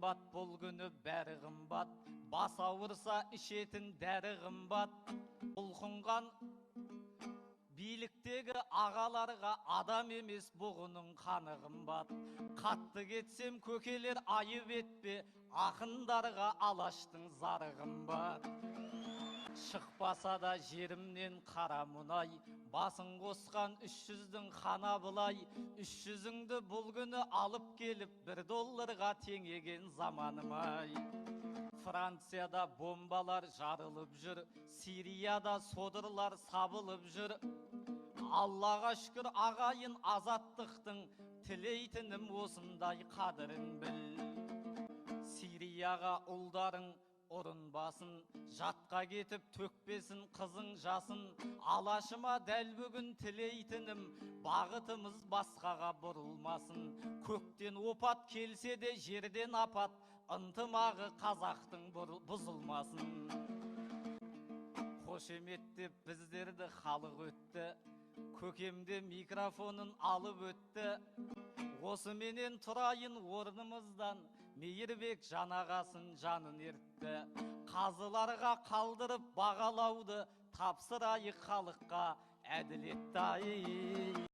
қымбат бұл күні бәрі қымбат, бас ауырса ішетін дәрі қымбат. Бұлқынған биліктегі ағаларға адам емес бұғының қаны қымбат. Қатты кетсем көкелер айып етпе, ақындарға алаштың зары қымбат. Шықпаса да жерімнен қара мұнай, басын қосқан 300-дің қана бұлай. 300-іңді бұл күні алып келіп $1 теңеген заманымай. Францияда бомбалар жарылып жүр, Сирияда содырлар сабылып жүр. Аллаға шүкір ағайын азаттықтың, тілейтінім осындай қадірін біл. Сирияға ұлдарың ұрынбасын, жатқа кетіп төкпесін қызың жасын. Алашыма дәл бүгін тілейтінім, бағытымыз басқаға бұрылмасын. Көктен опат келсе де жерден апат, ынтымағы қазақтың бұзылмасын. Қошеметтеп біздерді халық өтті, көкемде микрофонын алып өтті. Осы менен тұрайын орнымыздан, мейірбек жанағасын жанын ертті. Қазыларға қалдырып бағалауды, тапсырайық халыққа әділетті.